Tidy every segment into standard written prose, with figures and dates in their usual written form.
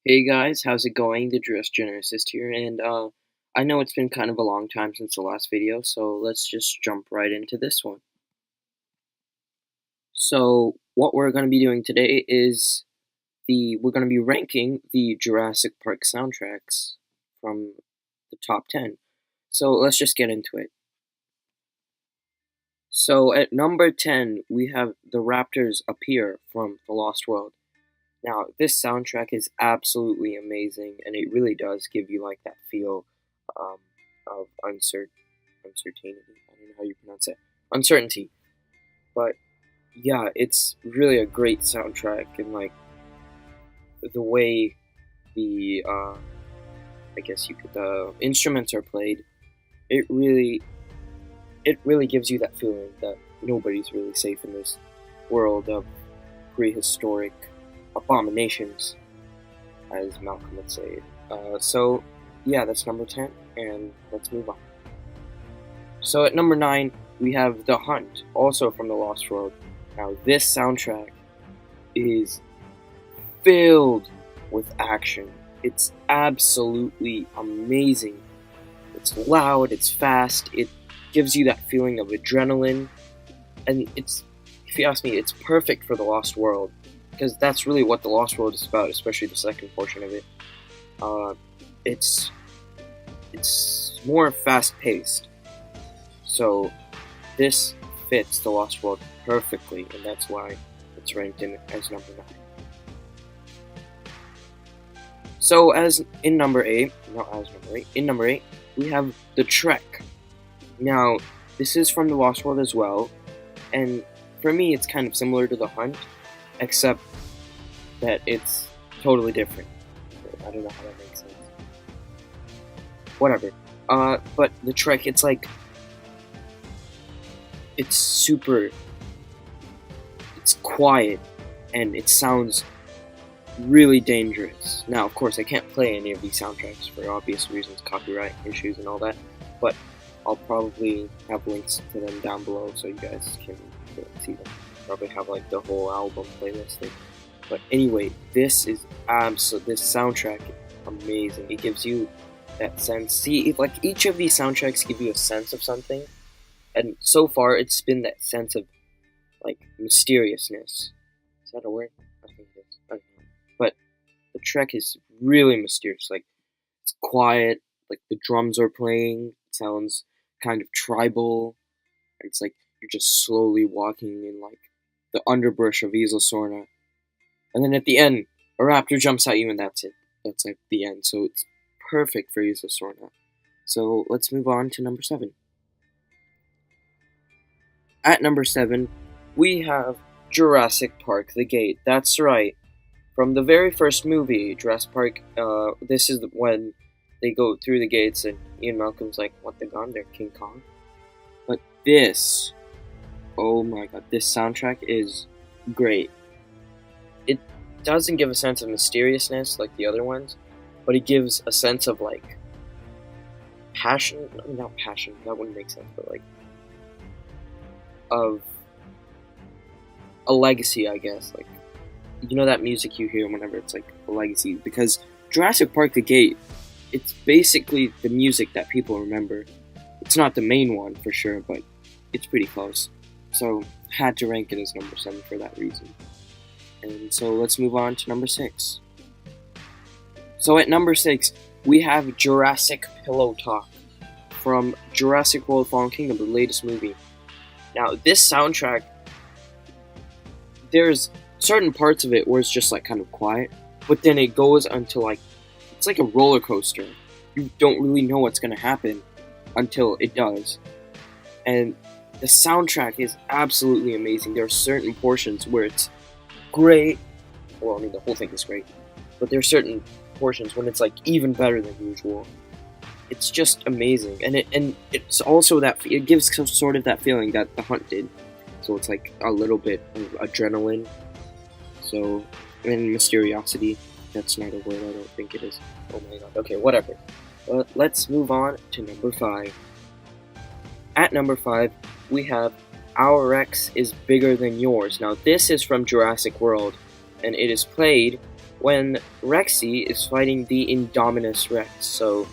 Hey guys, how's it going? The Geneticist here, and I know it's been kind of a long time since the last video, so let's just jump right into this one. So what we're going to be doing today is we're going to be ranking the Jurassic Park soundtracks from the top 10. So let's just get into it. So at number 10, we have The Raptors Appear from The Lost World. Now, this soundtrack is absolutely amazing, and it really does give you like that feel um, of uncertainty. I don't know how you pronounce it. Uncertainty. But yeah, it's really a great soundtrack, and like the way the instruments are played, it really gives you that feeling that nobody's really safe in this world of prehistoric abominations, as Malcolm would say. So, yeah, that's number 10, and let's move on. So at number 9, we have The Hunt, also from The Lost World. Now, this soundtrack is filled with action. It's absolutely amazing. It's loud, it's fast, it gives you that feeling of adrenaline, and if you ask me, it's perfect for The Lost World, because that's really what The Lost World is about, especially the second portion of it. It's more fast-paced, so this fits The Lost World perfectly, and that's why it's ranked in as number 9. So in number 8, we have The Trek. Now, this is from The Lost World as well, and for me, it's kind of similar to The Hunt, except that it's totally different. I don't know how that makes sense. Whatever. But The Trek, it's quiet, and it sounds really dangerous. Now, of course, I can't play any of these soundtracks for obvious reasons, copyright issues and all that, but I'll probably have links to them down below so you guys can see them. Probably have like the whole album playlist thing. But anyway, this soundtrack is amazing. It gives you that sense. See, like each of these soundtracks give you a sense of something, and so far it's been that sense of like mysteriousness. Is that a word? I think it is. I don't know. But The Trek is really mysterious. Like it's quiet. Like the drums are playing. It sounds kind of tribal. It's like you're just slowly walking in like the underbrush of Isla Sorna, and then at the end, a raptor jumps at you, and that's it. That's like the end. So it's perfect for Isla Sorna. So let's move on to number 7. At number 7, we have Jurassic Park: The Gate. That's right. From the very first movie, Jurassic Park, this is when they go through the gates, and Ian Malcolm's like, "What the gun? They're King Kong." But this, oh my god, this soundtrack is great. It doesn't give a sense of mysteriousness like the other ones, but it gives a sense of like passion. Not passion, that wouldn't make sense, but like of a legacy, I guess. Like, you know that music you hear whenever it's like a legacy, because Jurassic Park: The Gate, it's basically the music that people remember. It's not the main one for sure, but it's pretty close. So had to rank it as number 7 for that reason. And so let's move on to number 6. So at number 6, we have Jurassic Pillow Talk from Jurassic World: Fallen Kingdom, the latest movie. Now, this soundtrack, there's certain parts of it where it's just like kind of quiet, but then it goes until like, it's like a roller coaster. You don't really know what's going to happen until it does. And the soundtrack is absolutely amazing. There are certain portions where it's great. Well, I mean, the whole thing is great. But there are certain portions when it's like even better than usual. It's just amazing. And it's also it gives sort of that feeling that The Hunt did. So it's like a little bit of adrenaline. So, and mysteriosity. That's not a word, I don't think it is. Oh my god. Okay, whatever. Let's move on to number 5. At number 5, we have Our Rex is Bigger Than Yours. Now, this is from Jurassic World, and it is played when Rexy is fighting the Indominus Rex. So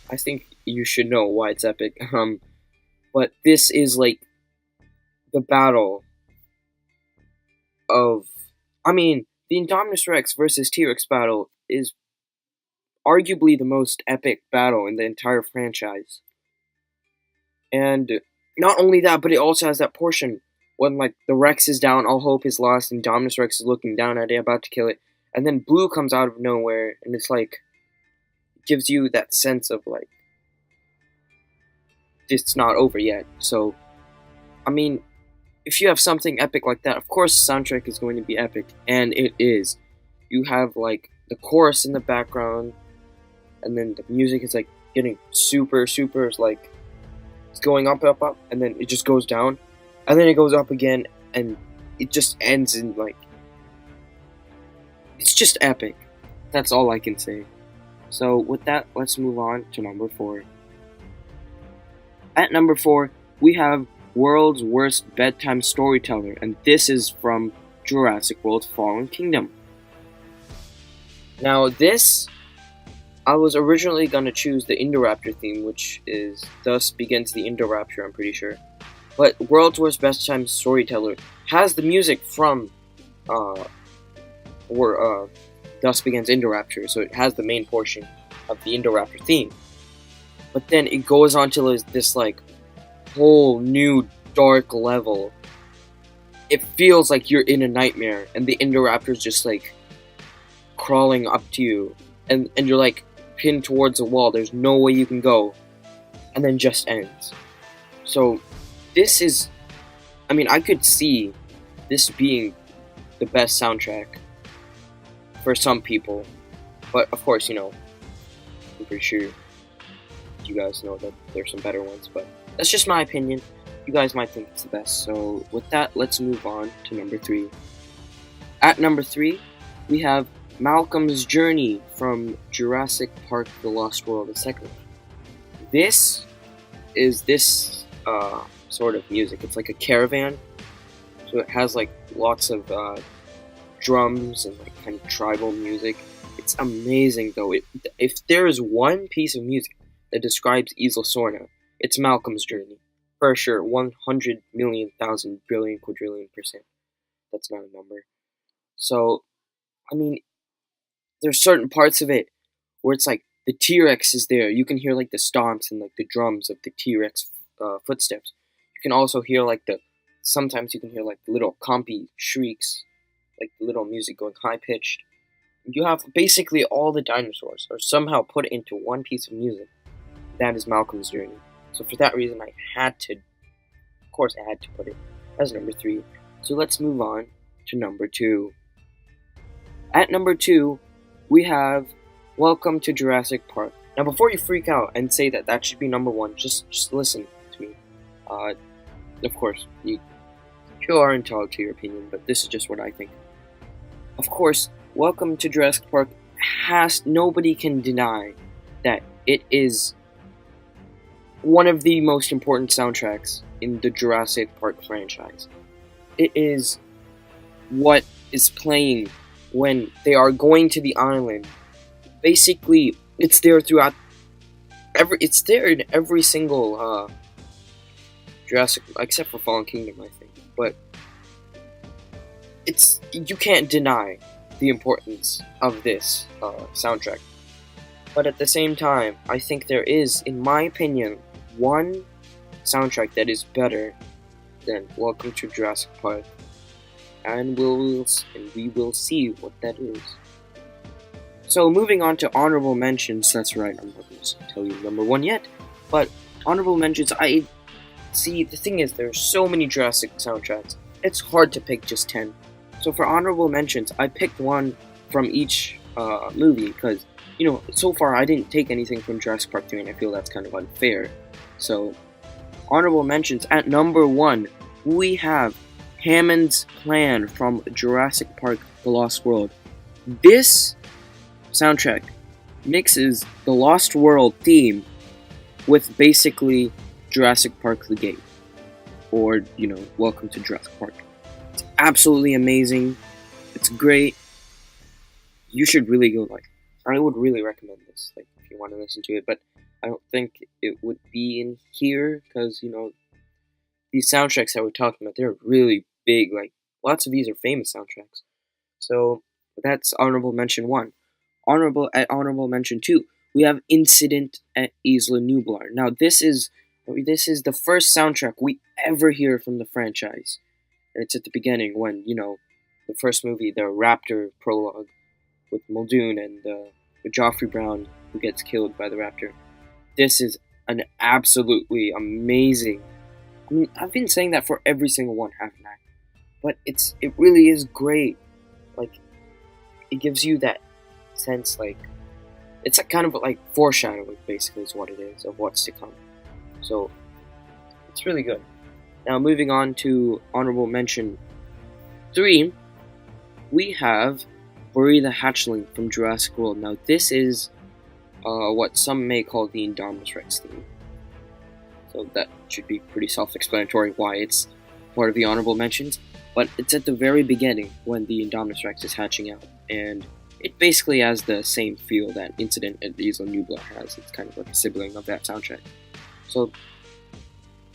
I think you should know why it's epic. But this is like the battle of, the Indominus Rex versus T-Rex battle is arguably the most epic battle in the entire franchise. And not only that, but it also has that portion when like the Rex is down, all hope is lost, and Indominus Rex is looking down at it, about to kill it, and then Blue comes out of nowhere, and it's like gives you that sense of like it's not over yet. So, if you have something epic like that, of course the soundtrack is going to be epic, and it is. You have like the chorus in the background, and then the music is like getting super like it's going up, and then it just goes down, and then it goes up again, and it just ends in like it's just epic. That's all I can say. So with that, let's move on to number 4. At number 4, we have World's Worst Bedtime Storyteller, and this is from Jurassic World Fallen Kingdom. Now this, I was originally going to choose the Indoraptor theme, which is Thus Begins the Indoraptor, I'm pretty sure. But World's Worst Bedtime Storyteller has the music from Thus Begins Indoraptor, so it has the main portion of the Indoraptor theme. But then it goes on to this like whole new dark level. It feels like you're in a nightmare, and the Indoraptor's just like crawling up to you, and you're like pinned towards a wall. There's no way you can go, and then just ends. So this is, I could see this being the best soundtrack for some people, but of course, I'm pretty sure you guys know that there's some better ones, but that's just my opinion. You guys might think it's the best. So with that, let's move on to number 3. At number 3, we have Malcolm's Journey from Jurassic Park: The Lost World, the second one. This is this sort of music. It's like a caravan, so it has like lots of drums and like kind of tribal music. It's amazing though. If there is one piece of music that describes Isla Sorna, it's Malcolm's Journey. For sure, 100 million, thousand, billion, quadrillion %. That's not a number. So, there's certain parts of it where it's like the T-Rex is there. You can hear like the stomps and like the drums of the T-Rex footsteps. You can also hear like sometimes you can hear like the little compy shrieks, like the little music going high pitched. You have basically all the dinosaurs are somehow put into one piece of music. That is Malcolm's Journey. So for that reason, I had to put it as number 3. So let's move on to number 2. At number 2, we have Welcome to Jurassic Park. Now before you freak out and say that should be number 1, just listen to me. Of course, you are entitled to your opinion, but this is just what I think. Of course, Welcome to Jurassic Park nobody can deny that it is one of the most important soundtracks in the Jurassic Park franchise. It is what is playing when they are going to the island. Basically, it's there throughout it's there in every single Jurassic, except for Fallen Kingdom, I think. But you can't deny the importance of this soundtrack. But at the same time, I think there is, in my opinion, one soundtrack that is better than Welcome to Jurassic Park, and we will see what that is. So moving on to honorable mentions. That's right, I'm not going to tell you number 1 yet, but honorable mentions. The thing is, there's so many Jurassic soundtracks. It's hard to pick just 10. So for honorable mentions, I picked one from each movie because, so far I didn't take anything from Jurassic Park 3, and I feel that's kind of unfair. So, honorable mentions. At number 1, we have Hammond's Plan from Jurassic Park: The Lost World. This soundtrack mixes the Lost World theme with basically Jurassic Park: The Gate, or Welcome to Jurassic Park. It's absolutely amazing. It's great. you should really go, like, I would really recommend this, like, if you want to listen to it, but I don't think it would be in here, because, these soundtracks that we're talking about, they're really big, like, lots of these are famous soundtracks. So, that's honorable mention 1. Honorable mention 2, we have Incident at Isla Nublar. Now, this is the first soundtrack we ever hear from the franchise. And it's at the beginning when, the first movie, the Raptor prologue, with Muldoon and Joffrey Brown, who gets killed by the Raptor. This is an absolutely amazing. I mean, I've been saying that for every single one, haven't I? But it really is great. Like, it gives you that sense, like, it's a kind of like foreshadowing, basically, is what it is, of what's to come. So, it's really good. Now, moving on to honorable mention 3, we have Bury the Hatchling from Jurassic World. Now, this is what some may call the Indominus Rex theme. So that should be pretty self-explanatory why it's part of the honorable mentions. But it's at the very beginning when the Indominus Rex is hatching out, and it basically has the same feel that Incident at Isla Nublar has. It's kind of like a sibling of that soundtrack. So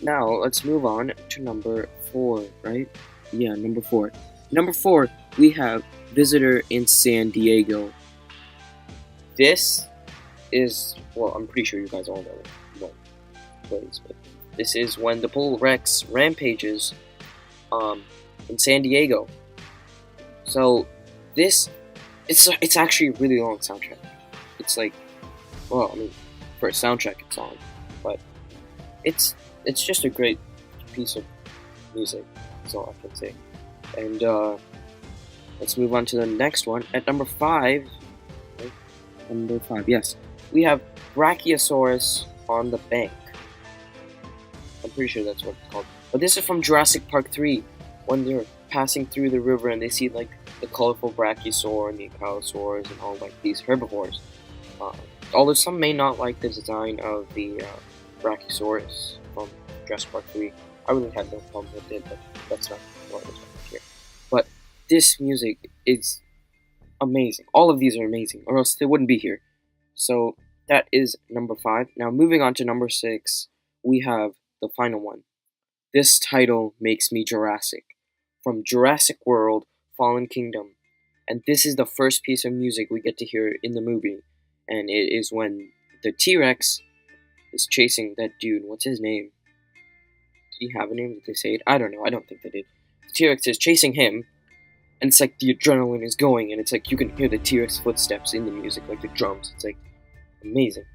now let's move on to number 4, right? Yeah, number 4. Number 4, we have Visitor in San Diego. This is, well, I'm pretty sure you guys all know what plays, but this is when the Bull Rex rampages in San Diego. So this, it's actually a really long soundtrack. It's like, well, I mean, for a soundtrack it's long, but it's just a great piece of music. That's all I can say. And let's move on to the next one. At number 5, right? Number 5, yes, we have Brachiosaurus on the Bank. I'm pretty sure that's what it's called. But this is from Jurassic Park 3, when they're passing through the river and they see, like, the colorful Brachiosaur and the Ankylosaurs and all, like, these herbivores. Although some may not like the design of the Brachiosaurus from Jurassic Park 3. I really had no problem with it, but that's not what we're talking about here. But this music is amazing. All of these are amazing, or else they wouldn't be here. So that is number 5. Now, moving on to number 6, we have the final one. This title makes me Jurassic, from Jurassic World: Fallen Kingdom. And this is the first piece of music we get to hear in the movie. And it is when the T-Rex is chasing that dude. What's his name? Did he have a name? Did they say it? I don't know. I don't think they did. The T-Rex is chasing him, and it's like the adrenaline is going, and it's like you can hear the T-Rex footsteps in the music, like the drums. It's like amazing.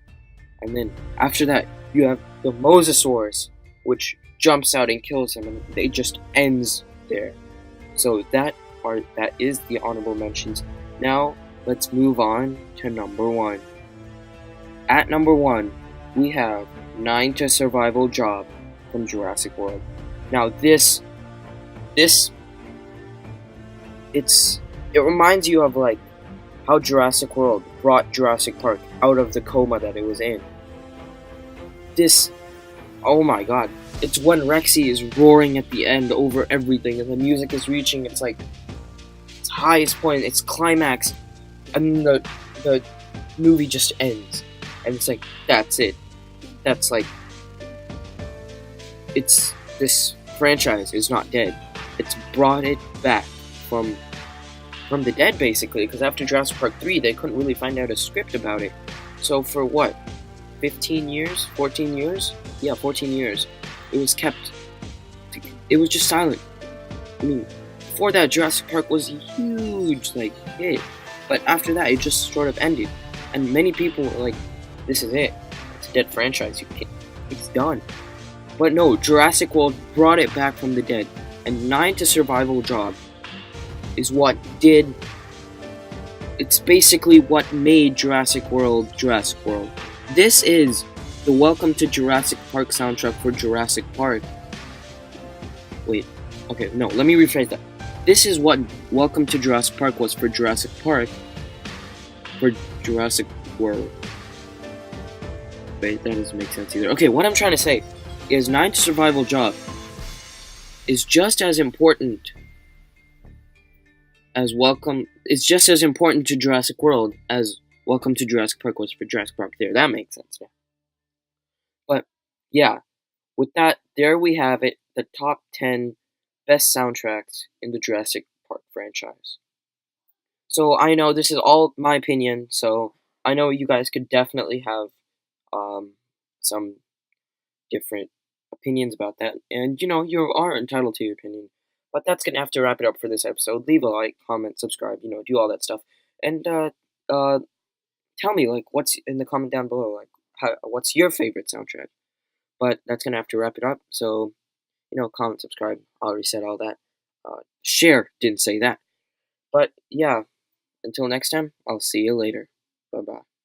And then after that, you have the Mosasaurus, which jumps out and kills him, and it just ends there. So that is the honorable mentions. Now let's move on to number 1. At number 1, we have 9 to Survival Job from Jurassic World. Now it reminds you of, like, how Jurassic World brought Jurassic Park out of the coma that it was in. This, oh my god, it's when Rexy is roaring at the end over everything, and the music is reaching its highest point, its climax, and the movie just ends, and it's like, that's it. That's like, this franchise is not dead. It's brought it back from the dead, basically, because after Jurassic Park 3, they couldn't really find out a script about it. So for what, 15 years? 14 years? Yeah, 14 years. It was just silent. I mean, before that, Jurassic Park was a huge, hit. But after that, it just sort of ended. And many people were like, this is it. It's a dead franchise. It's done. But no, Jurassic World brought it back from the dead. And 9 to Survival Job is what did... It's basically what made Jurassic World Jurassic World. This is the Welcome to Jurassic Park soundtrack for Jurassic Park. Wait, okay, no, let me rephrase that. This is what Welcome to Jurassic Park was for Jurassic Park for Jurassic World. Wait, that doesn't make sense either. Okay, what I'm trying to say is 9 to Survival Job is just as important as Welcome. It's just as important to Jurassic World as Welcome to Jurassic Park was for Jurassic Park. There, that makes sense. Yeah. But yeah, with that, there we have it. The top 10 best soundtracks in the Jurassic Park franchise. So I know this is all my opinion. So I know you guys could definitely have um, some different opinions about that, and you are entitled to your opinion. But that's gonna have to wrap it up for this episode. Leave a like, comment, subscribe, do all that stuff, and uh, tell me like what's in the comment down below, like what's your favorite soundtrack. But that's gonna have to wrap it up. So comment, subscribe. I already said all that. Share, didn't say that. But yeah, until next time, I'll see you later. Bye bye.